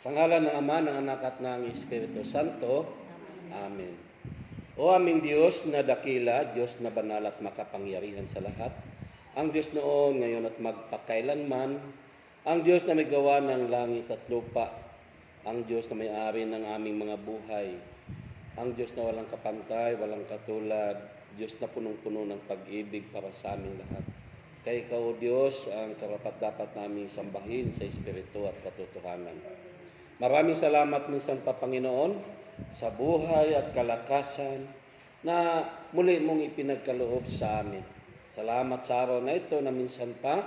Sa ngalan ng Ama, ng Anak at ng Espiritu Santo. Amen. O aming Diyos na dakila, Diyos na banal at makapangyarihan sa lahat, ang Diyos noon, ngayon at magpakailanman, ang Diyos na may gawa ng langit at lupa, ang Diyos na may-ari ng aming mga buhay, ang Diyos na walang kapantay, walang katulad, Diyos na punong-puno ng pag-ibig para sa aming lahat. Kay ikaw, O Diyos, ang karapat-dapat naming sambahin sa Espiritu at katotohanan. Maraming salamat minsan pa, Panginoon, sa buhay at kalakasan na muli mong ipinagkaloob sa amin. Salamat sa araw na ito na minsan pa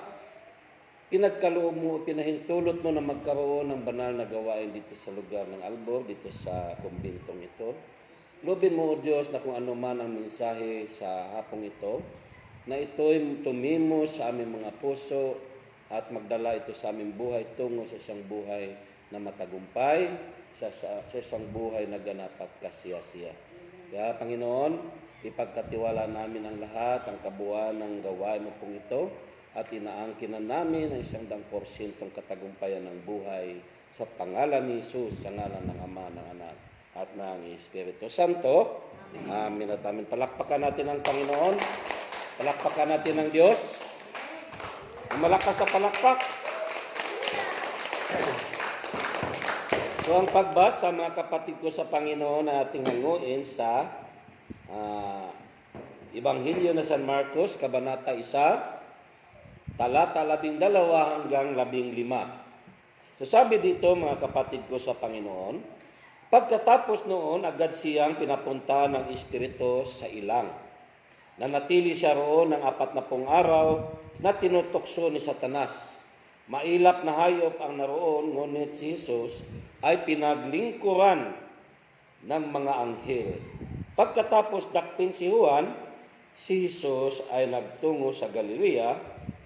pinagkaloob mo, pinahintulot mo na magkaroon ng banal na gawain dito sa lugar ng Albor, dito sa kumbintong ito. Lubin mo, O Diyos, na kung ano man ang mensahe sa hapong ito, na ito'y tumimo sa aming mga puso at magdala ito sa aming buhay tungo sa isang buhay na matagumpay, sa isang buhay na ganap at kasiyasiya. Kaya, Panginoon, ipagkatiwala namin ang lahat, ang kabuuan ng gawain mo pong ito, at inaangkinan namin ang 100% katagumpayan ng buhay sa pangalan ni Jesus, sa ngalan ng Ama, ng Anak, at ng Espiritu Santo. Amen at amen. Palakpakan natin ang Panginoon. Palakpakan natin ang Diyos. Malakas na palakpak. So ang pagbasa, mga kapatid ko sa Panginoon, na ating hanguin sa Ebanghelyo na San Marcos, Kabanata 1, talata 12 hanggang 15. So sabi dito, mga kapatid ko sa Panginoon, pagkatapos noon, agad siyang pinapunta ng Espiritu sa ilang. Nanatili siya roon ng 40 araw na tinutokso ni Satanas. Mailap na hayop ang naroon, ngunit si Jesus ay pinaglingkuran ng mga anghel. Pagkatapos dakpin si Juan, si Jesus ay nagtungo sa Galilea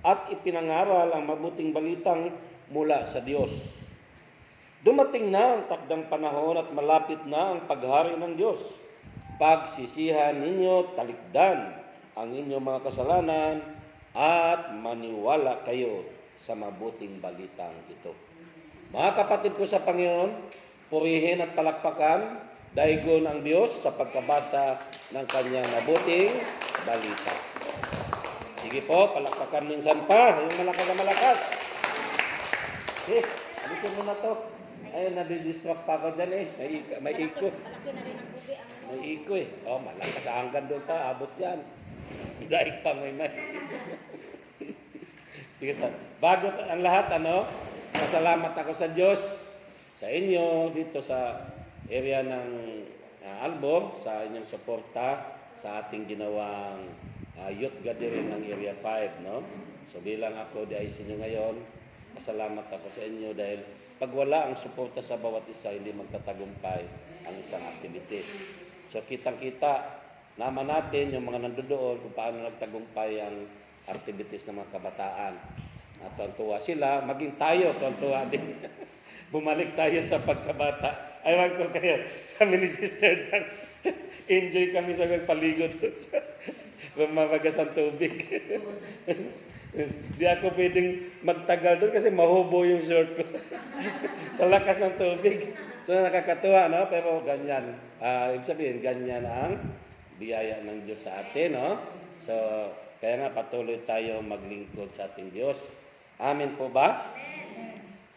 at ipinangaral ang mabuting balitang mula sa Diyos. Dumating na ang takdang panahon at malapit na ang paghari ng Diyos. Pagsisihan ninyo, talikdan ang inyong mga kasalanan at maniwala kayo sa mabuting balitang ito. Mga kapatid ko sa Panginoon, purihin at palakpakan, daigon ang Diyos sa pagkabasa ng kanyang mabuting balita. Sige po, palakpakan minsan pa, yung malakas na malakas. Alisin mo na to. Ay, nadidistract pa ako dyan eh. May iko. May iko eh. Oh, malakas hanggang doon pa, abot yan. Daig pa may. Sige, bago ang lahat, pasalamat ako sa Diyos, sa inyo, dito sa area ng Albor, sa inyong suporta sa ating ginawang youth gathering ng Area 5, no? So bilang ako di ay sinyo ngayon, pasalamat ako sa inyo dahil pag wala ang suporta sa bawat isa, hindi magtatagumpay ang isang activities. So kitang-kita naman natin yung mga nandoon kung paano nagtagumpay ang activities ng mga kabataan. At tuwa sila, maging tayo, tuwa din. Bumalik tayo sa pagkabata. Aywan ko kayo, sa ni Sister Dan, enjoy kami sa pagpaligod sa mamagasang tubig. Di ako pwedeng magtagal doon kasi mahubo yung short ko sa lakas ng tubig. So nakakatuwa, no? Pero ganyan. Ibig sabihin, ganyan ang biyaya ng Diyos sa atin, no? So, kaya nga patuloy tayo maglingkod sa ating Diyos. Amen po ba?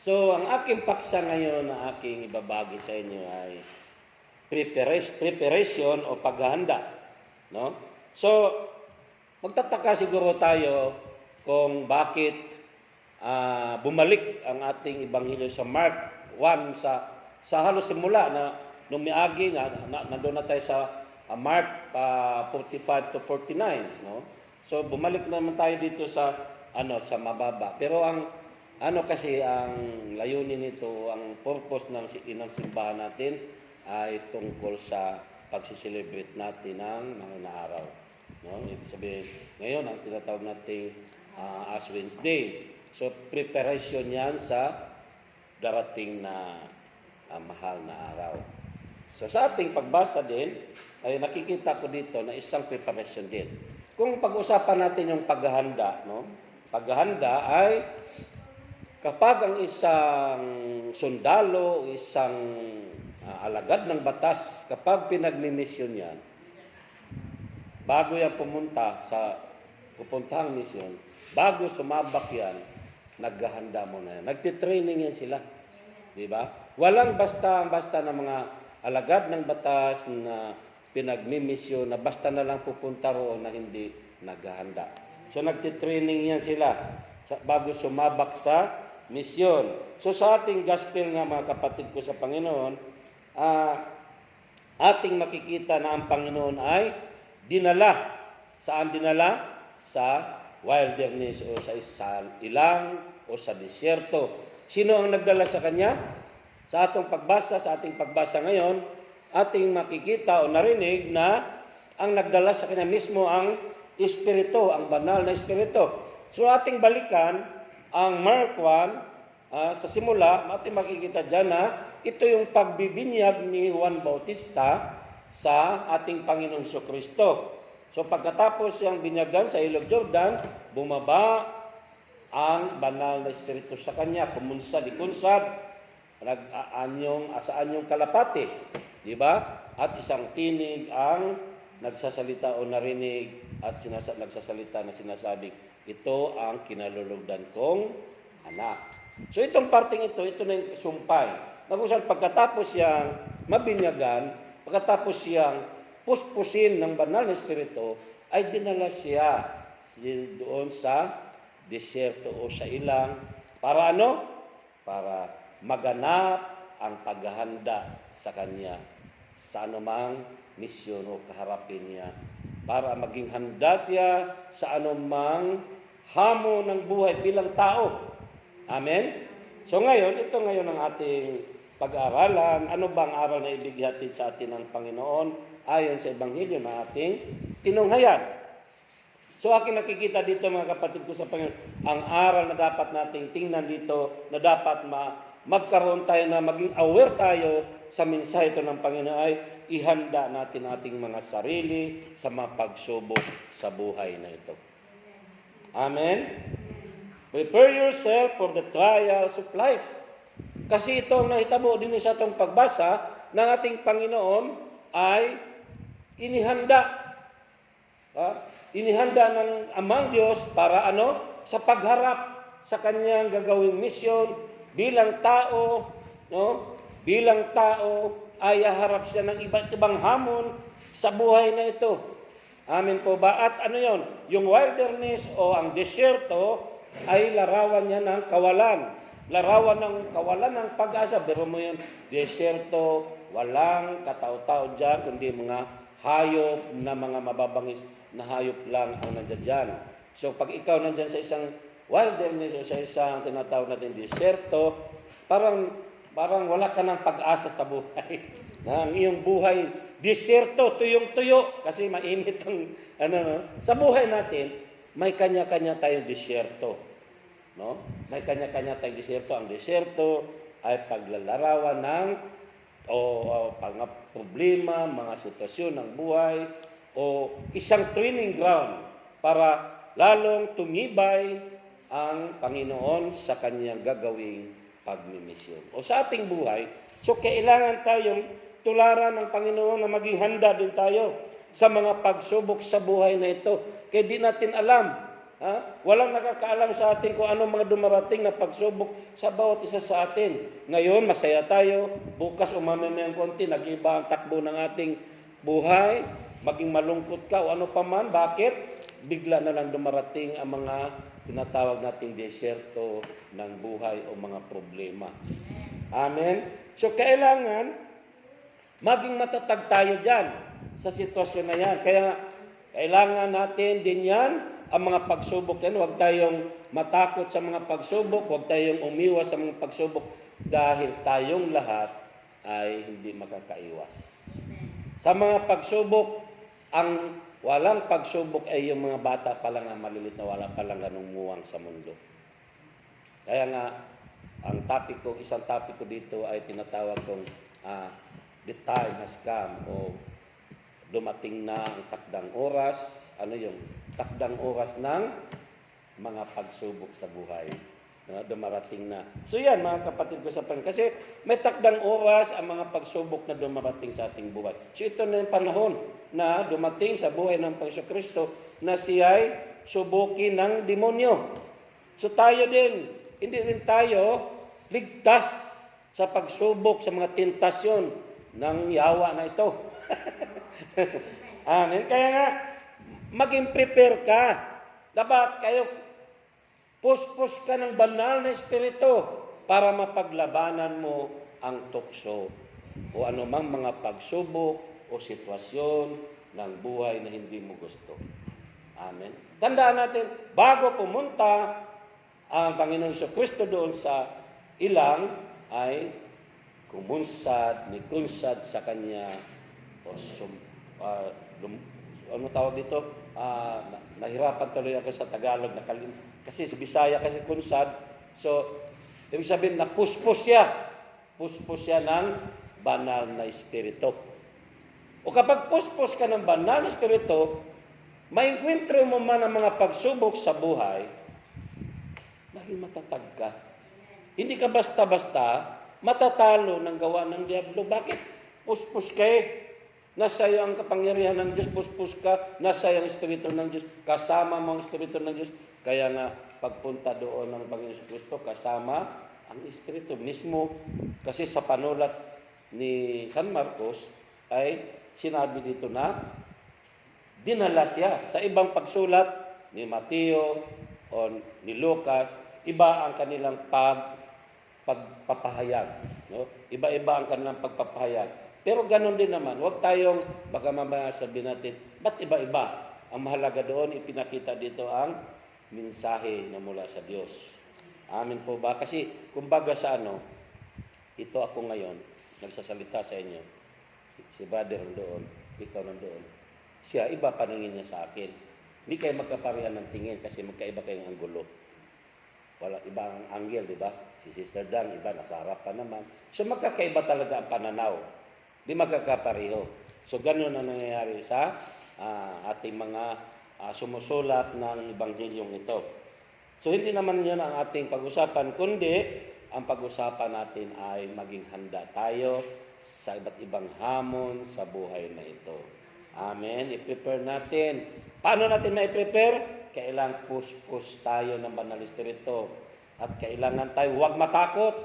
So, ang aking paksa ngayon na aking ibabagi sa inyo ay preparation o paghahanda, no? So, magtataka siguro tayo kung bakit bumalik ang ating ebanghelyo sa Mark 1 sa halos simula na nung miagi nga nandoon na tayo sa Mark 45 to 49, no? So bumalik naman tayo dito sa sa mababa. Pero ang kasi ang layunin nito, ang purpose ng simbahan natin ay tungkol sa pagsi-celebrate natin ng mga naaraw, no? Ibig sabihin, ngayon ang tinatawag nating Ash Wednesday. So preparation 'yan sa darating na mahal na araw. So sa ating pagbasa din ay nakikita ko dito na isang preparation din. Kung pag-usapan natin yung paghahanda, no? Paghahanda ay Kapag ang isang sundalo, isang alagad ng batas, kapag pinagmimisyon yan, bago yan pupuntahang misyon, bago sumabak yan, naghahanda mo na yan. Nagtitraining yan sila. Di ba? Walang basta na mga alagad ng batas na pinagmimisyon na basta na lang pupunta roon na hindi naghahanda. So nagtitraining yan sila bago sumabak sa misyon. So sa ating gospel nga mga kapatid ko sa Panginoon, ating makikita na ang Panginoon ay dinala. Saan dinala? Sa wilderness o sa ilang o sa disyerto. Sino ang nagdala sa kanya? Sa ating pagbasa ngayon, ating makikita o narinig na ang nagdala sa kanya mismo ang Espiritu, ang banal na Espiritu. So ating balikan ang Mark 1, sa simula, ating makikita dyan na ito yung pagbibinyag ni Juan Bautista sa ating Panginoong Kristo. So pagkatapos siyang binyagan sa Ilog Jordan, bumaba ang banal na Espiritu sa kanya, ikunsad, sa anyong kalapati, di ba? At isang tinig ang nagsasalita o narinig at nagsasalita na sinasabing, ito ang kinalulugdan kong anak. So itong parting ito na yung sumpay. Nagusal pagkatapos siyang mabinyagan, pagkatapos siyang puspusin ng banal na Espiritu, ay dinala siya doon sa disyerto o sa ilang. Para ano? Para maganap ang paghahanda sa kanya sa anumang misyon o kaharapin niya. Para maging handa siya sa anumang hamon ng buhay bilang tao. Amen? So ito ngayon ang ating pag-aaralan. Ano bang aral na ibighatid sa atin ng Panginoon ayon sa Ebanghelyo na ating tinunghayan? So aking nakikita dito mga kapatid ko sa Panginoon, ang aral na dapat nating tingnan dito, na dapat magkaroon tayo na maging aware tayo sa mensahe ito ng Panginoon ay ihanda natin ating mga sarili sa mga pagsubok sa buhay na ito. Amen? Prepare yourself for the trials of life. Kasi ito ang nahitabo din sa itong pagbasa ng ating Panginoon ay inihanda. Inihanda ng Amang Diyos para sa pagharap sa kanyang gagawing misyon bilang tao, bilang tao ay haharap siya ng iba't ibang hamon sa buhay na ito. Amen po ba? At yon? Yung wilderness o ang desyerto ay larawan niya ng kawalan. Larawan ng kawalan ng pag-asa. Pero mo yun, desyerto, walang katao-tao dyan, kundi mga hayop na mga mababangis na hayop lang ang nandiyan dyan. So pag ikaw nandiyan sa isang wilderness o sa isang tinatawag natin desyerto, parang wala ka ng pag-asa sa buhay. Ang iyong buhay, desyerto, tuyong-tuyo, kasi mainit ang, Sa buhay natin, may kanya-kanya tayong desyerto. No? May kanya-kanya tayong desyerto. Ang desyerto ay paglalarawan ng mga problema, mga sitwasyon ng buhay, o isang training ground para lalong tumibay ang Panginoon sa kanyang gagawing pagmimisyon. O sa ating buhay, so kailangan tayong tularan ng Panginoon na maging handa din tayo sa mga pagsubok sa buhay na ito. Kaya di natin alam. Walang nakakaalam sa atin kung anong mga dumarating na pagsubok sa bawat isa sa atin. Ngayon, masaya tayo. Bukas, umamayang konti, nag-iba ang takbo ng ating buhay. Maging malungkot ka o ano pa man. Bakit? Bigla na lang dumarating ang mga tinatawag nating desyerto ng buhay o mga problema. Amen? So, kailangan maging matatag tayo dyan sa sitwasyon na yan. Kaya, kailangan natin din yan, ang mga pagsubok yan. Huwag tayong matakot sa mga pagsubok. Huwag tayong umiwas sa mga pagsubok dahil tayong lahat ay hindi makakaiwas. Sa mga pagsubok, ang walang pagsubok ay yung mga bata pa lang na malilit na wala pa lang ganung muwang sa mundo. Kaya nga, isang topic ko dito ay tinatawag kong the time has come o dumating na ang takdang oras. Ano yung takdang oras ng mga pagsubok sa buhay. Dumarating na. So yan mga kapatid ko sa Panginoon. Kasi may takdang oras ang mga pagsubok na dumarating sa ating buhay. So ito na yung panahon na dumating sa buhay ng Panginoon Kristo na siya'y subukin ng demonyo. So tayo din, hindi rin tayo ligtas sa pagsubok sa mga tentasyon ng yawa na ito. Amen. Kaya nga, maging prepare ka. Dapat kayo puspos ka ng banal na espiritu para mapaglabanan mo ang tukso o anumang mga pagsubok o sitwasyon ng buhay na hindi mo gusto. Amen. Tandaan natin, bago pumunta ang Panginoong Kristo doon sa ilang, ay kunsad sa kanya o ano tawag dito? Nahirapan tuloy ako sa Tagalog kasi sa Bisaya kasi kunsad. So, ibig sabihin na puspos siya ng banal na espiritu. O kapag puspos ka ng banal na espiritu, maengkwentro mo man ang mga pagsubok sa buhay, dahil matatag ka. Hindi ka basta-basta matatalo ng gawa ng diablo. Bakit? Puspos ka eh. Nasa iyo ang kapangyarihan ng Diyos, puspos ka, nasa iyo ang Espiritu ng Diyos, kasama mo ang Espiritu ng Diyos. Kaya nga, pagpunta doon ng Panginoon Kristo, kasama ang Espiritu mismo. Kasi sa panulat ni San Marcos, ay sinabi dito na, dinala siya. Sa ibang pagsulat ni Mateo o ni Lucas, iba ang kanilang pagpapahayag. No? Iba-iba ang kanilang pagpapahayag. Pero ganun din naman, huwag tayong, baka mamaya sabihin natin, ba't iba-iba? Ang mahalaga doon, ipinakita dito ang mensahe na mula sa Diyos. Amin po ba? Kasi, kumbaga sa ito ako ngayon, nagsasalita sa inyo. Si brother doon, ikaw nandoon. Siya, iba paningin niya sa akin. Hindi kayo magkaparehan ng tingin kasi magkaiba kayong anggulo. Wala, iba ang angle, di ba? Si Sister Dan, iba, nasa harap pa naman. So, magkakaiba talaga ang pananaw. Di magkakapareho. So, ganun na nangyayari sa ating mga sumusulat ng Ebanghelyong ito. So, hindi naman yun ang ating pag-usapan, kundi ang pag-usapan natin ay maging handa tayo sa iba't ibang hamon sa buhay na ito. Amen. I-prepare natin. Paano natin ma-prepare? Kailangan push tayo ng Banal Espiritu. At kailangan tayo huwag matakot.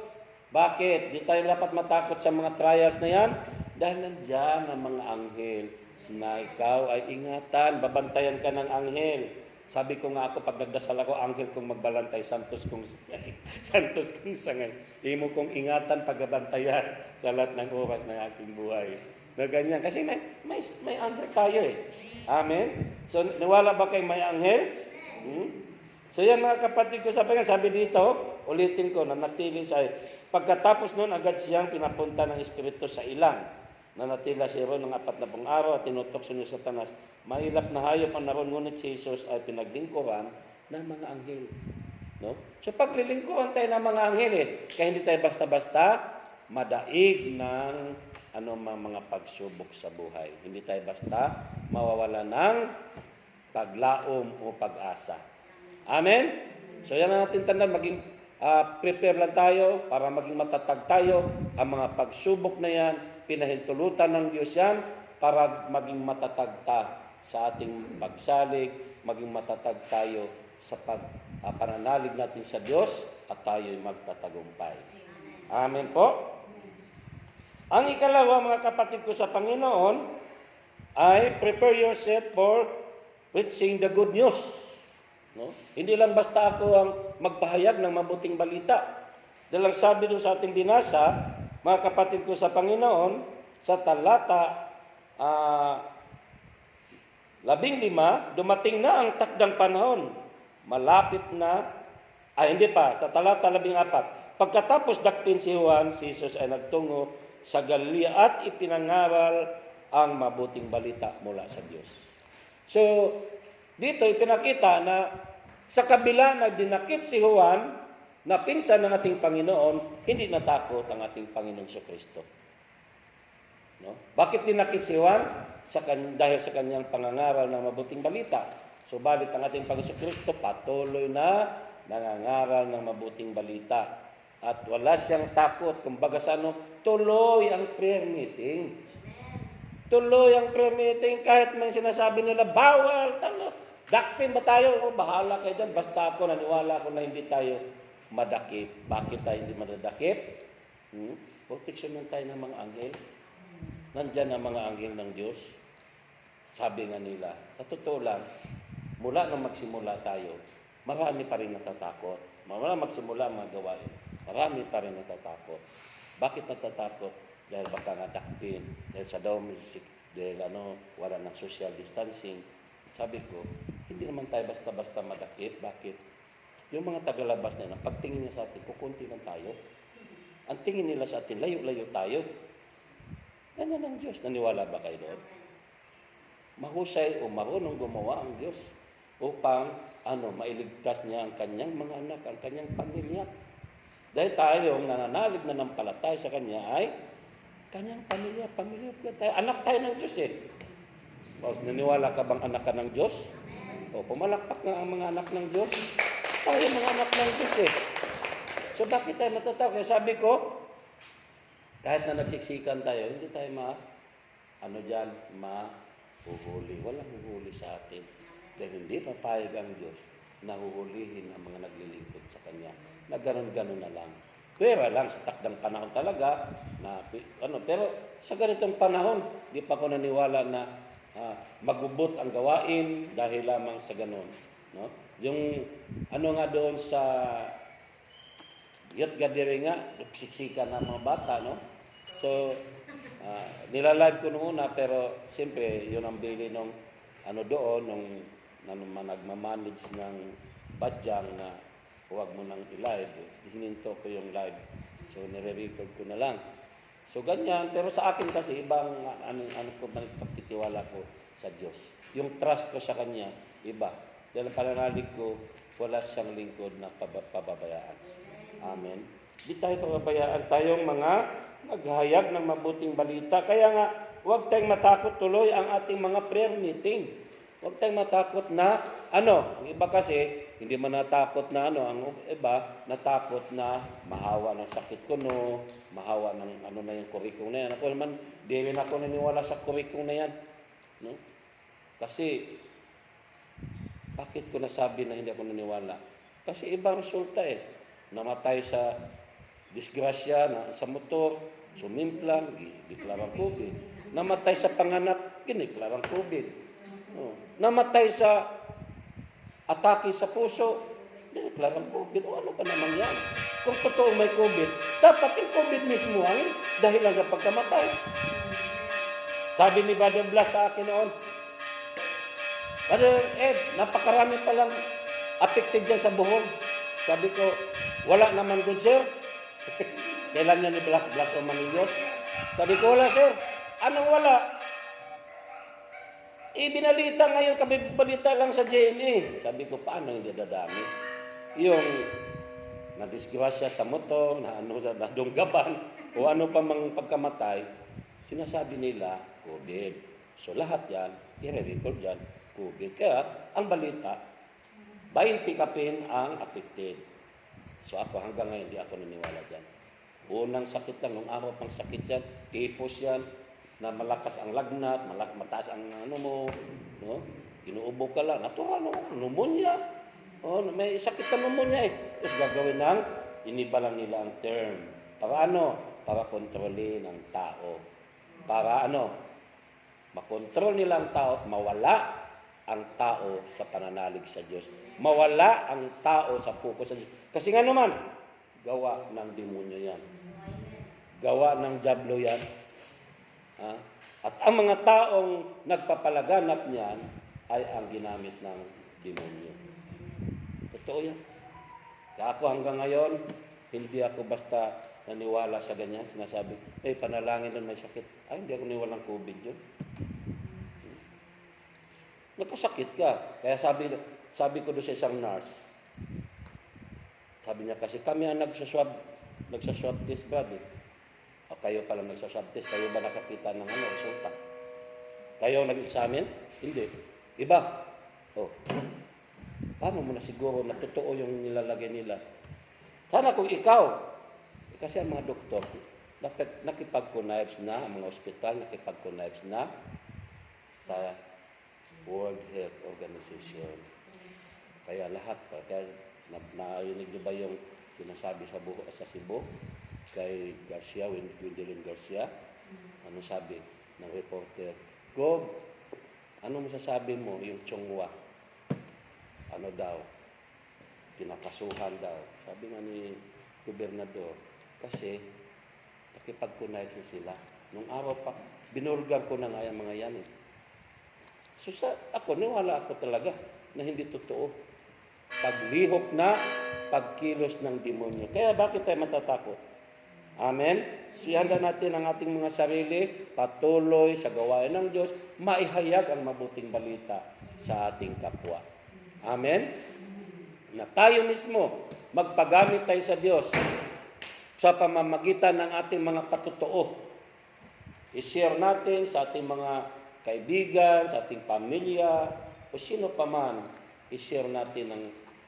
Bakit? Di tayo dapat matakot sa mga trials na yan. Dahil nandiyan ang mga anghel na ikaw ay ingatan, babantayan ka ng anghel. Sabi ko nga ako, pag nagdasal ako, anghel kong magbalantay, santos kong sangay. Imo kong ingatan, pagbabantayan sa lahat ng oras ng aking buhay. Na ganyan. Kasi may anghel tayo eh. Amen? So, nawala ba kayong may anghel? So yan mga kapatid ko sa Panginoon, sabi dito, ulitin ko, nanatili siya. Pagkatapos noon, agad siyang pinapunta ng Espiritu sa ilang. Nanatila siya ron ng 40 araw at tinutok siya ni Satanas. Mahilap na hayop ang naroon, ngunit si Jesus ay pinaglingkuran ng mga anghel. No? So paglilingkuran tayo ng mga anghel kaya hindi tayo basta-basta madaig ng mga pagsubok sa buhay. Hindi tayo basta mawawala ng paglaom o pag-asa. Amen? So yan ang ating tandaan, maging prepare lang tayo para maging matatag tayo. Ang mga pagsubok na yan, pinahintulutan ng Diyos yan para maging matatag sa ating pagsalig, maging matatag tayo sa pananalig natin sa Diyos at tayo'y magtatagumpay. Amen po? Ang ikalawa, mga kapatid ko sa Panginoon, ay prepare yourself for preaching the good news. No? Hindi lang basta ako ang magpahayag ng mabuting balita. Dahil ang sabi doon sa ating binasa, mga kapatid ko sa Panginoon, sa talata 15, dumating na ang takdang panahon. Malapit na, hindi pa, sa talata 14, pagkatapos dakpin si Juan, si Jesus ay nagtungo sa Galilea at ipinangaral ang mabuting balita mula sa Diyos. So, dito ipinakita na sa kabila na dinakip si Juan, na pinsan ng ating Panginoon, hindi natakot ang ating Panginoong Kristo. No? Bakit dinakip si Juan? Dahil sa kanyang pangangaral ng mabuting balita. Subalit ang ating Panginoong Kristo patuloy na nangangaral ng mabuting balita. At wala siyang takot. Kumbaga sa ano, tuloy ang prayer meeting. Tuloy ang prayer meeting kahit may sinasabi nila, bawal, dakpin ba tayo? O, bahala kayo dyan. Basta ako, naniwala ako na hindi tayo madakip. Bakit tayo hindi madadakip? Proteksyonan tayo ng mga anghel. Nandyan ang mga anghel ng Diyos. Sabi nga nila, sa totoo lang, mula nang magsimula tayo, marami pa rin natatakot. Mula magsimula ang mga gawain, marami pa rin natatakot. Bakit natatakot? Dahil baka nga dakpin, dahil sa music, dahil wala ng social distancing. Sabi ko, hindi naman tayo basta-basta madakip. Bakit? Yung mga tagalabas na yun, pagtingin niya sa atin, kukunti lang tayo. Ang tingin nila sa atin, layo-layo tayo. Ganyan ang Diyos. Naniwala ba kayo doon? Mahusay o marunong gumawa ang Diyos upang mailigtas niya ang kanyang mga anak, ang kanyang pamilya. Dahil tayo, nananalig na ng palatay sa kanya ay kanyang pamilya tayo. Anak tayo ng Diyos eh. Naniwala ka bang anak ka ng Diyos? O pumalakpak nga ang mga anak ng Diyos. Tayo mga anak ng Diyos eh. So bakit tayo matatawa? Kaya sabi ko, kahit na nagsiksikan tayo, hindi tayo mahuhuli. Walang huhuli sa atin. Dahil hindi papayag ang Diyos na huhulihin ang mga naglilingkod sa Kanya. Na ganun-ganun na lang. Pwera lang sa takdang panahon talaga. Pero sa ganitong panahon, di pa ako naniwala na magubot ang gawain dahil lamang sa ganun. No? Yung nga doon sa youth gathering nga, siksikan ng mga bata, no? So, nilalive ko nung una, pero siyempre, yun ang bili nung nagmamanage ng badyang na huwag mo nang i-live. Hininto ko yung live. So, nire-record ko na lang. So, ganyan. Pero sa akin kasi, ibang pagtitiwala ko sa Diyos. Yung trust ko sa Kanya, iba. Dahil ang pananalig ko, wala siyang lingkod na pababayaan. Amen. Di tayo pababayaan. Tayong mga naghahayag ng mabuting balita. Kaya nga, huwag tayong matakot tuloy ang ating mga prayer meeting. Huwag tayong matakot na, ang iba kasi, hindi man natakot na ang iba, natakot na mahawa ng sakit ko, mahawa ng na yung kurikong na yan. Ako naman, di rin ako naniwala sa kurikong na yan. No? Kasi, bakit ko nasabi na hindi ako naniwala? Kasi ibang resulta eh. Namatay sa disgrasya, sa motor, sumimplang, deklarang COVID. Namatay sa panganak, deklarang COVID. Namatay sa atake sa puso, deklarang COVID. O ano pa naman yan? Kung totoo may COVID, dapat yung COVID mismo ang dahilan sa pagkamatay. Sabi ni Brother Blas sa akin noon, Brother Ed, napakarami palang affected dyan sa buhol. Sabi ko, wala naman doon, sir. Kailan niya ni Blas o Manillos? Sabi ko, wala, sir. Anong wala? Ibinalita ngayon, balita lang sa JNA. Sabi ko, paano hindi dadami? Yung nadisgrasya sa motor, nadunggaban, o ano pa mang pagkamatay, sinasabi nila, COVID. So lahat yan, i-record yan, COVID. Kaya, ang balita, 20 kapin ang affected. So ako hanggang ngayon, hindi ako naniwala dyan. Unang sakit lang, nung araw pang sakit yan, tipos yan, na malakas ang lagnat, mataas ang no? Inuubo ka lang, natural, pneumonia. May sakit na pneumonia eh. Tapos gagawin ng, iniba lang nila ang term. Para Para kontrolin ang tao. Para makontrol nila ang tao, mawala ang tao sa pananalig sa Diyos. Mawala ang tao sa focus sa Diyos. Kasi nga naman, gawa ng demonyo yan. Gawa ng diablo yan. At ang mga taong nagpapalaganap niyan ay ang ginamit ng demonyo. Totoo yan. Kaya ako hanggang ngayon, hindi ako basta naniwala sa ganyan. Sinasabi, panalangin doon may sakit. Hindi ako naniwala ng COVID yun. Nagkasakit ka. Kaya sabi ko doon sa isang nurse, sabi niya kasi kami ang nagsaswab test, brother. O kayo pala nagsaswab test, kayo ba nakakita ng resulta? Kayo nag-examine? Hindi. Iba. paano mo na siguro na totoo yung nilalagay nila? Sana kung ikaw, kasi ang mga doktor, nakipag-connives na, ang mga ospital, nakipag-connives na sa World Health Organization. Kaya lahat, kaya narinig niyo ba yung sinasabi sa Cebu kay Garcia, Gwendolyn Garcia? Ano sabi ng reporter? Gob, ano masasabi mo yung Chonghua? Ano daw? Kinakasuhan daw. Sabi nga ni Gobernador, kasi nakipag-connive sila. Nung araw pa, binurgan ko na nga yung mga yan. So ako, niwala ako talaga na hindi totoo. Paglihok na, pagkilos ng demonyo. Kaya bakit tayo matatakot? Amen? So ihanda natin ang ating mga sarili, patuloy sa gawain ng Diyos, maihayag ang mabuting balita sa ating kapwa. Amen? Na tayo mismo, magpagamit tayo sa Diyos sa pamamagitan ng ating mga patotoo. I-share natin sa ating mga kaibigan, sa ating pamilya, o sino pa man, i-share natin ang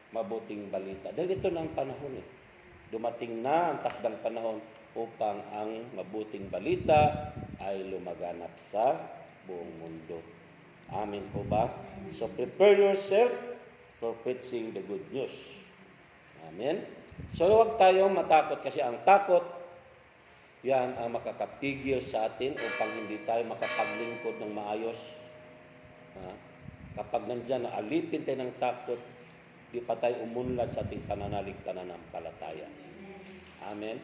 mabuting balita. Dahil ito na ang panahon eh. Dumating na ang takdang panahon upang ang mabuting balita ay lumaganap sa buong mundo. Amen po ba? So prepare yourself for preaching the good news. Amen? So huwag tayong matakot kasi ang takot, yan ang makakapigil sa atin upang hindi tayo makapaglingkod ng maayos. Kapag nandyan na alipin tayo ng takot, di pa tayo umunlad sa ating pananampalataya. Amen?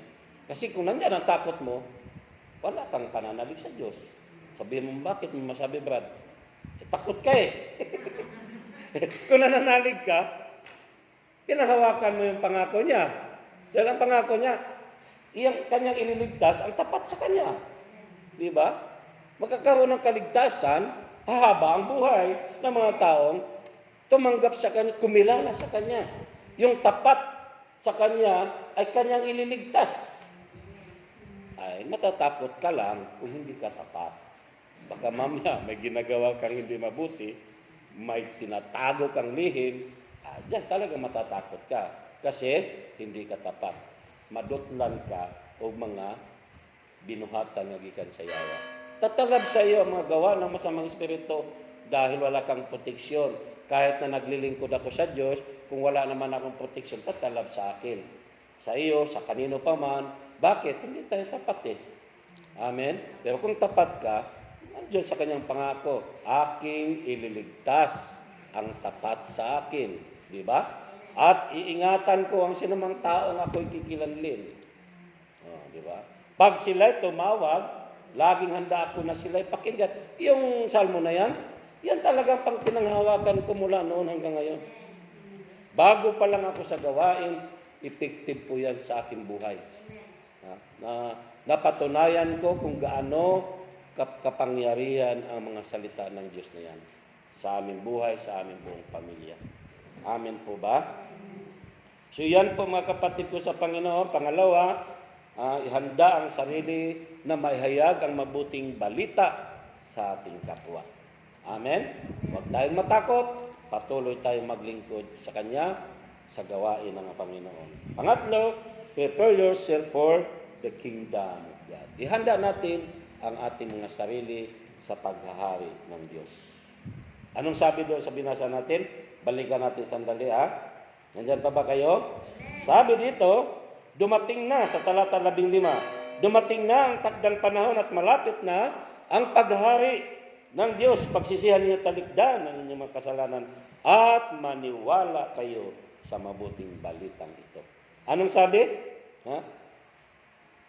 Kasi kung nandyan ang takot mo, wala kang pananalig sa Diyos. Sabihin mo, bakit mo masabi, Brad? Takot ka eh. Kung nananalig ka, pinahawakan mo yung pangako niya. Dahil ang pangako niya, iyang kanyang ililigtas, ang tapat sa kanya. Di ba? Magkakaroon ng kaligtasan, hahaba ang buhay ng mga taong tumanggap sa kanya, kumilala sa kanya. Yung tapat sa kanya ay kanyang ililigtas. Ay, matatakot ka lang kung hindi ka tapat. Baka mamaya may ginagawa kang hindi mabuti, may tinatago kang lihim, diyan talaga matatakot ka. Kasi hindi ka tapat. Madutlan ka o mga binuhatan nga gikan sa yawa. Tatalab sa iyo ang mga gawa ng masamang espiritu dahil wala kang proteksyon. Kahit na naglilingkod ako sa Diyos, kung wala naman akong proteksyon, tatalab sa akin. Sa iyo, sa kanino pa man. Bakit? Hindi tayo tapat eh. Amen? Pero kung tapat ka, nandiyan sa kanyang pangako, aking ililigtas ang tapat sa akin. Di ba? At iingatan ko ang sinumang taong ako'y kikilanlin. Di ba? Pag sila'y tumawag, laging handa ako na sila'y pakinggan. Yung salmo na yan talagang pang pinanghawakan ko mula noon hanggang ngayon. Bago pa lang ako sa gawain, effective po yan sa aking buhay. Napatunayan ko kung gaano kapangyarihan ang mga salita ng Diyos na yan sa aming buhay, sa aming buong pamilya. Amen po ba? So yan po mga kapatid ko sa Panginoon. Pangalawa, ihanda ang sarili na maihayag ang mabuting balita sa ating kapwa. Amen? Huwag tayong matakot, patuloy tayong maglingkod sa Kanya sa gawain ng Panginoon. Pangatlo, prepare yourself for the kingdom of God. Ihanda natin ang ating mga sarili sa paghahari ng Diyos. Anong sabi doon sa binasa natin? Balikan natin sandali ha. Nandyan pa ba kayo? Sabi dito, dumating na sa talata 15, dumating na ang takdang panahon at malapit na ang paghahari ng Diyos. Pagsisihan niyo talikdan ang inyong mga kasalanan at maniwala kayo sa mabuting balitang ito. Anong sabi?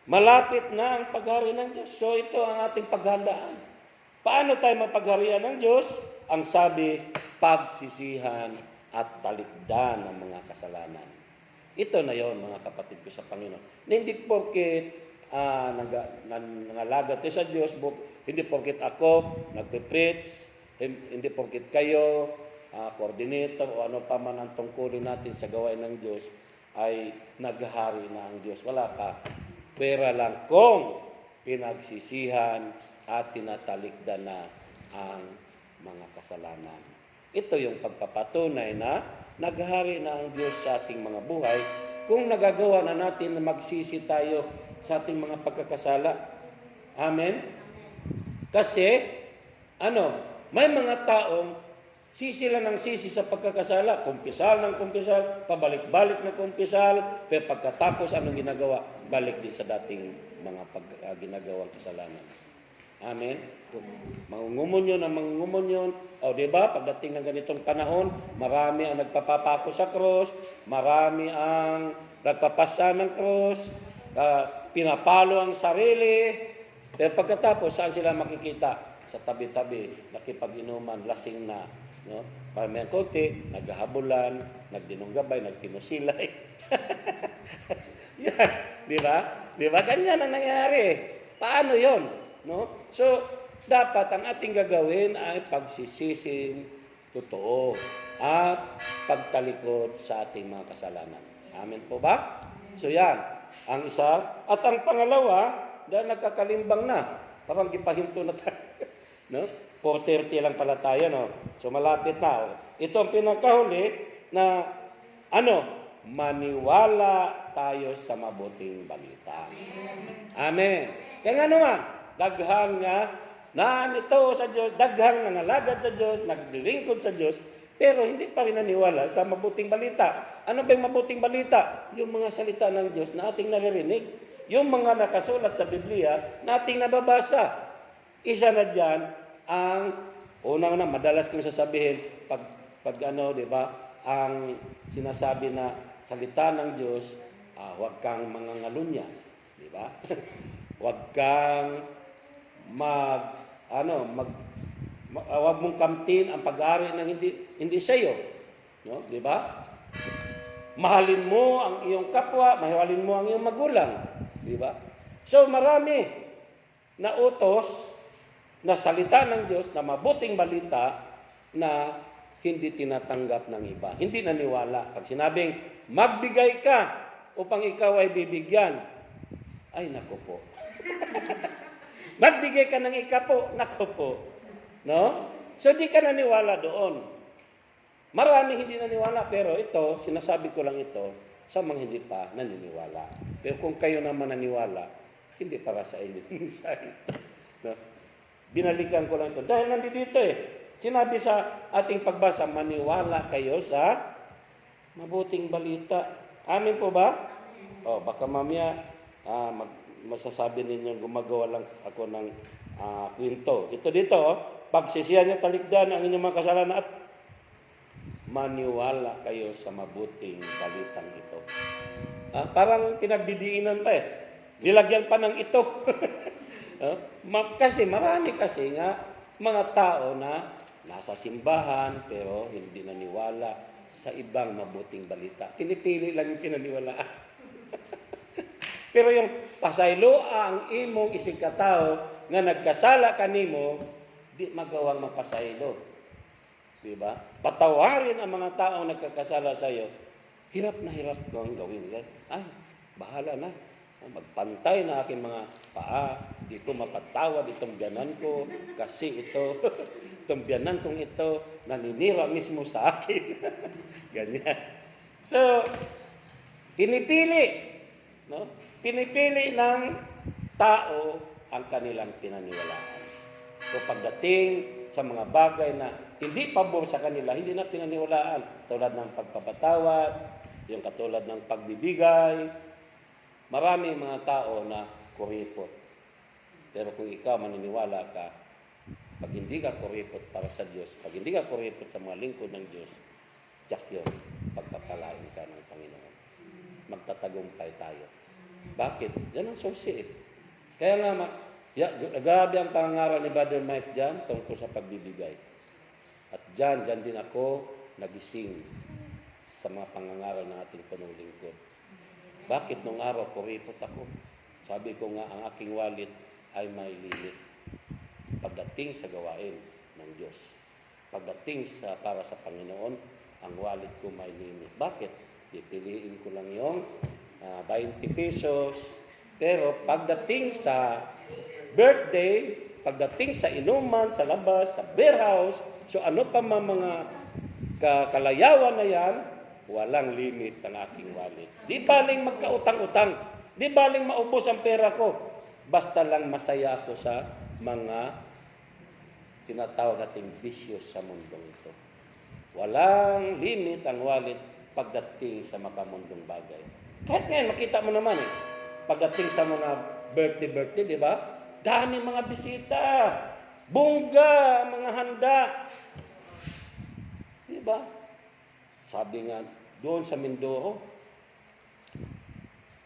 Malapit na ang paghari ng Diyos. So ito ang ating paghandaan. Paano tayo mapagharian ng Diyos? Ang sabi, pagsisihan at talikdan ng mga kasalanan. Ito na yon mga kapatid ko sa Panginoon. Hindi porket nangalaga tayo sa Diyos, hindi porket ako nagpe-preach, hindi porket kayo, coordinator o ano pa man ang tungkulin natin sa gawain ng Diyos, ay naghahari na ang Diyos. Wala pa. Pera lang kung pinagsisihan at tinatalikdan na ang mga kasalanan. Ito yung pagpapatunay na naghari na ang Diyos sa ating mga buhay kung nagagawa na natin na magsisi tayo sa ating mga pagkakasala. Amen? Kasi, may mga taong sisi lang ng sisi sa pagkakasala, kumpisal ng kumpisal, pabalik-balik na kumpisal, pero pagkatapos anong ginagawa? Balik din sa dating mga ginagawang kasalanan. Amen? Mangungumunyon ang mangungumunyon. O diba, pagdating ng ganitong panahon, marami ang nagpapapako sa krus, marami ang nagpapasa ng krus, pinapalo ang sarili. Pero pagkatapos, saan sila makikita? Sa tabi-tabi, nakipag-inuman, lasing na. No? Marami ang konti, naghahabulan, nagdinunggabay, nagtinusilay. Yan, di ba? Di ba? Ganyan ang nangyari. Paano yon? No? So, dapat ang ating gagawin ay pagsisising totoo at pagtalikod sa ating mga kasalanan. Amen po ba? So yan, ang isa. At ang pangalawa, dahil nagkakalimbang na, parang gipahinto na tayo. No? 4:30 lang pala tayo, no? So malapit na. Ito ang pinakahuli na maniwala tayo sa mabuting balita. Amen. Kaya nga naman, daghang nga na nito sa Diyos, daghang nangalagad sa Diyos, naglilingkod sa Diyos, pero hindi pa rin naniwala sa mabuting balita. Ano ba yung mabuting balita? Yung mga salita ng Diyos na ating naririnig, yung mga nakasulat sa Biblia na ating nababasa. Isa na diyan ang unang madalas kong sasabihin pag di ba, ang sinasabi na salita ng Diyos, huwag kang mangangalunya, di ba? Huwag kang huwag mong kamtin ang pag-ari ng hindi sa iyo, no? Di ba? Mahalin mo ang iyong kapwa, mahalin mo ang iyong magulang, di ba? So marami na utos na salita ng Diyos na mabuting balita na hindi tinatanggap ng iba. Hindi naniwala. Pag sinabing, magbigay ka upang ikaw ay bibigyan. Ay, nako po. Magbigay ka ng ikapo. Nako po. No? So, di ka naniwala doon. Marami hindi naniwala, pero ito, sinasabi ko lang ito, sa mga hindi pa naniniwala. Pero kung kayo naman naniwala, hindi para sa inyo. No? Binalikan ko lang ito. Dahil nandito sinabi sa ating pagbasa, maniwala kayo sa mabuting balita. Amin po ba? O, baka mamaya masasabi ninyo gumagawa lang ako ng kwento. Ito dito, pagsisihan niyo talikdan ang inyong mga kasalanan at maniwala kayo sa mabuting balitang ito. Parang pinagdidiinan pa Nilagyan pa ng ito. Kasi marami kasi nga mga tao na nasa simbahan pero hindi naniwala sa ibang mabuting balita. Pinipili lang yung pinaniwalaan. Pero yung pasayloa ang imong isig katao nga nagkasala kanimo, di magawang mapasaylo. Di ba? Patawarin ang mga taong nagkakasala sa iyo. Hirap na hirap ko ang gawin. Ay, bahala na. Magpantay na aking mga paa. Di ko mapatawad itong biyanan ko kasi itong biyanan kong ito naninira mismo sa akin. Ganyan. So, pinipili. No? Pinipili ng tao ang kanilang pinaniwalaan. So, pagdating sa mga bagay na hindi pabor sa kanila, hindi na pinaniwalaan. Tulad ng pagpapatawad, yung katulad ng pagbibigay, marami mga tao na kuripot. Pero kung ikaw maniniwala ka, pag hindi ka kuripot para sa Diyos, pag hindi ka kuripot sa mga lingkod ng Diyos, tiyak yun, pagpapalain ka ng Panginoon. Magtatagumpay tayo. Bakit? Yan ang susi Kaya nga, grabe ang pangangaral ni Brother Mike dyan tungkol sa pagbibigay. At dyan din ako nagising sa mga pangangaral ng ating panulingkod. Bakit nung araw kuripot ako? Sabi ko nga, ang aking wallet ay may limit. Pagdating sa gawain ng Diyos. Pagdating para sa Panginoon, ang wallet ko may limit. Bakit? Pipiliin ko lang yung 20 pesos. Pero pagdating sa birthday, pagdating sa inuman, sa labas, sa beer house, so ano pa mga kalayawan na yan, walang limit ang aking wallet. Di baling magkautang-utang. Di baling maubos ang pera ko. Basta lang masaya ako sa mga tinatawag nating bisyo sa mundong ito. Walang limit ang wallet pagdating sa makamundong bagay. Kahit ngayon, makita mo naman pagdating sa mga birthday, di ba? Dami mga bisita. Bongga, mga handa. Di ba? Sabi nga, doon sa Mindoro,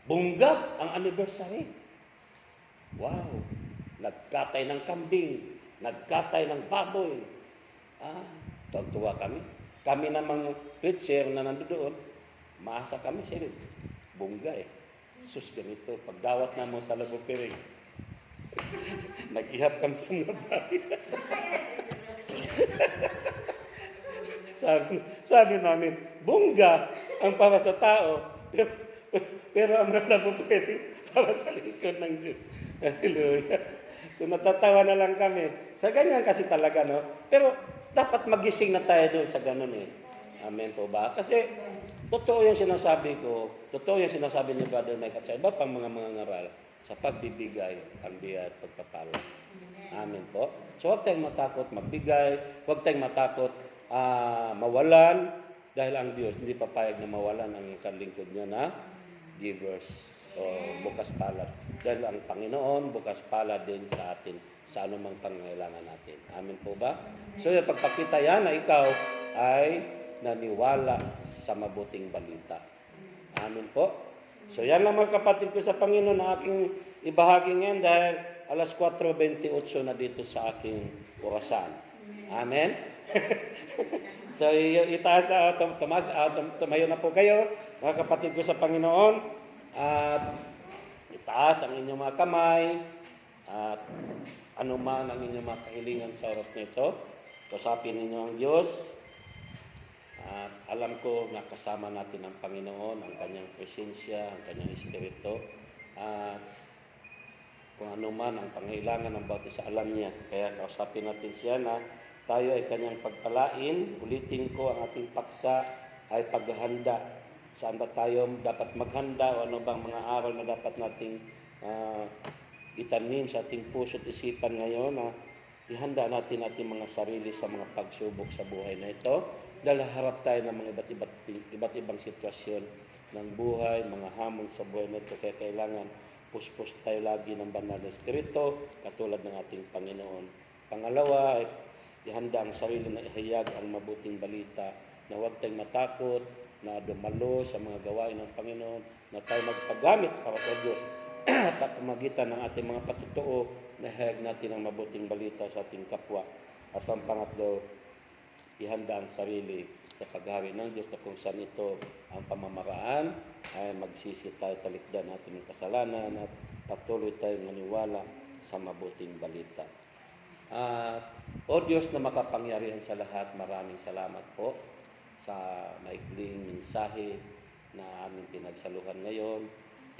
bongga ang anniversary. Wow! Nagkatay ng kambing, nagkatay ng baboy. Tuwa kami. Kami namang preacher na nandoon, maasa kami sila. Bongga Sus, ganito. Pagdawat na mo sa Lagopiring, nag-ihap kami sa mga bahay. sabi namin, bongga ang para sa tao, pero ang Lagopiring para sa lingkod ng Diyos. Hallelujah. So natatawa na lang kami. Sa ganyan kasi talaga, no? Pero dapat magising na tayo doon sa ganun Amen po ba? Kasi totoo yung sinasabi ko, totoo yung sinasabi ni Brother Mike at sa iba pang mga ngaral sa pagbibigay ang biyaya at pagpapala. Amen po. So huwag tayong matakot magbigay, huwag tayong matakot mawalan, dahil ang Diyos hindi papayag na mawalan ang kalingkod niya na givers o bukas palad. Dahil ang Panginoon bukas palad din sa atin sa anumang pangangailangan natin. Amen po ba? So yung pagpakita yan na ikaw ay naniwala sa mabuting balita. Amen po. So yan lang mga kapatid ko sa Panginoon na aking ibahagi ngayon dahil alas 4:28 na dito sa aking orasan. Amen? So itaas na, tumayo na po kayo mga kapatid ko sa Panginoon at itaas ang inyong mga kamay at anuman ang inyong mga kahilingan sa oras nito. Kusapin ninyo ang Diyos. At alam ko na kasama natin ang Panginoon, ang kanyang presensya, ang kanyang espiritu. At kung ano man ang pangailangan ng bawat isa, alam niya. Kaya kausapin natin siya na tayo ay kanyang pagpalain. Ulitin ko, ang ating paksa ay paghahanda. Saan ba tayo dapat maghanda o ano bang mga aral na dapat nating itanim sa ating puso at isipan ngayon na ihanda natin ating mga sarili sa mga pagsubok sa buhay na ito. Dahil harap tayo ng mga iba't ibang sitwasyon ng buhay, mga hamon sa buhay na ito. Kaya kailangan puspos tayo lagi ng banal na espiritu, katulad ng ating Panginoon. Pangalawa, ay ihanda ang sarili na ihayag ang mabuting balita, na huwag tayong matakot, na dumalo sa mga gawain ng Panginoon, na tayo magpagamit para sa Diyos at pamagitan ng ating mga patutuo, na ihayag natin ang mabuting balita sa ating kapwa. At ang pangatlo, ihanda ang sarili sa paghari ng Diyos na kung saan ito ang pamamaraan ay magsisi tayo, talikdan natin ang kasalanan at patuloy tayong maniwala sa mabuting balita. O Diyos na makapangyarihan sa lahat, maraming salamat po sa maikling mensahe na aming pinagsaluhan ngayon.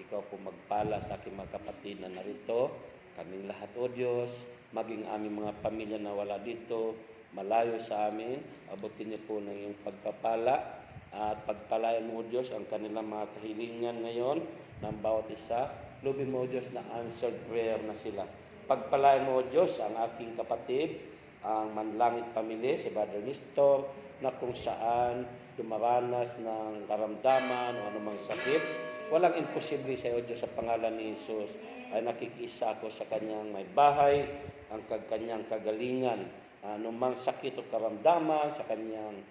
Ikaw po magpala sa aking mga kapatid na narito, kaming lahat o Diyos, maging aming mga pamilya na wala dito, malayo sa amin, abutin niyo po ng iyong pagpapala at pagpalayan mo, Diyos, ang kanilang mga kahilingan ngayon ng bawat isa. Lubin mo, Diyos, na answered prayer na sila. Pagpalayan mo, Diyos, ang aking kapatid, ang Manlangit Pamilya, si Brother Nestor, na kung saan dumaranas ng karamdaman o anumang sakit, walang imposible sa iyo, Diyos, sa pangalan ni Jesus, ay nakikiisa ako sa kanyang may bahay, ang kanyang kagalingan, anumang sakit o karamdaman sa kanyang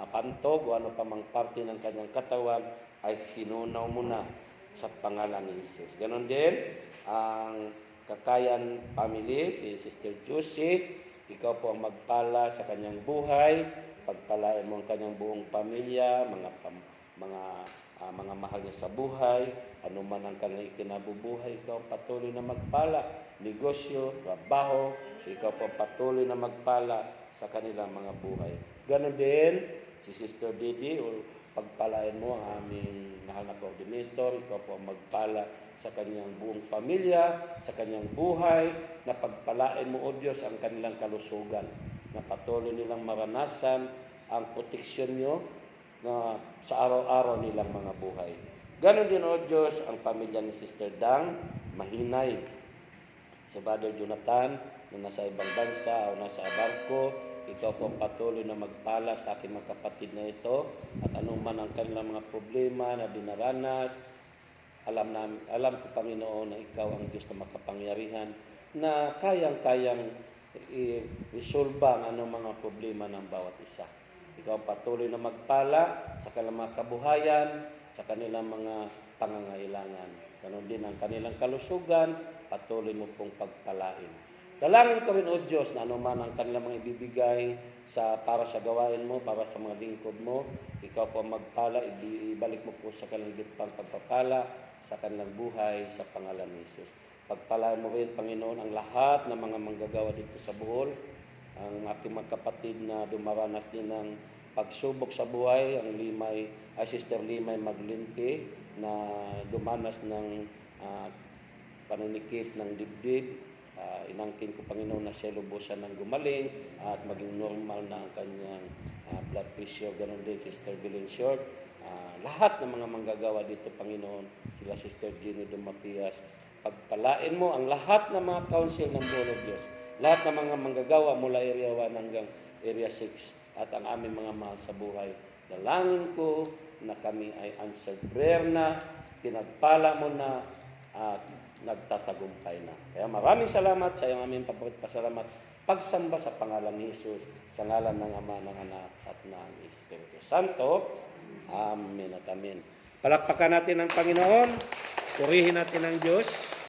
pantog o ano pa mang parte ng kanyang katawan ay sinunaw mo na sa pangalan ni Jesus. Ganon din ang Kakayan Family, si Sister Josie, ikaw po ang magpala sa kanyang buhay, pagpalain mo ang kanyang buong pamilya, mga mahal niya sa buhay, anuman ang kanyang ikinabubuhay, ikaw patuloy na magpala, negosyo, trabaho, ikaw po patuloy na magpala sa kanilang mga buhay. Ganon din, si Sister Didi, pagpalain mo ang aming mahal na coordinator, ikaw po ang magpala sa kanyang buong pamilya, sa kanyang buhay, na pagpalain mo, O Diyos, ang kanilang kalusugan, na patuloy nilang maranasan ang proteksyon nyo na sa araw-araw nilang mga buhay. Ganon din, O Diyos, ang pamilya ni Sister Dang, mahinay. Si Brother Jonathan, na nasa ibang bansa o nasa barko, ikaw po ang patuloy na magpala sa aking mga kapatid na ito at anuman ang kanilang mga problema na dinaranas, alam ko, Panginoon, na ikaw ang Diyos na makapangyarihan na kayang-kayang i-resolve ang anong mga problema ng bawat isa. Ikaw ang patuloy na magpala sa kanilang mga kabuhayan, sa kanilang mga pangangailangan. Ganon din ang kanilang kalusugan, patuloy mo pong pagpalain. Dalangin ko rin, O Diyos, na anuman ang kanilang mga ibibigay para sa gawain mo, para sa mga lingkod mo, ikaw po magpala, ibalik mo po sa kanilang higit pang pagpapala sa kanilang buhay, sa pangalan ni Jesus. Pagpalaan mo rin, Panginoon, ang lahat ng mga manggagawa dito sa Bohol, ang aking mga kapatid na dumaranas din ng pagsubok sa buhay, ang Sister Limay Maglinti, na dumanas ng paninikip ng dibdib. Inangkin ko, Panginoon, na siya lubusan ng gumaling at maging normal na ang kanyang blood pressure. Ganon din, Sister Belen Short. Lahat ng mga manggagawa dito, Panginoon, sila Sister Jenny Dumapias, pagpalain mo ang lahat ng mga council ng Bohol, Diyos. Lahat ng mga manggagawa mula Area 1 hanggang Area 6 at ang aming mga mahal sa buhay. Dalangin ko na kami ay answered prayer na, pinagpala mo na, at nagtatagumpay na. Kaya maraming salamat sa iyong aming pasalamat, pagsamba sa pangalan ni Jesus, sa ngalan ng Ama, ng Anak, at ng Espiritu Santo. Amen at amen. Palakpakan natin ang Panginoon. Purihin natin ang Diyos.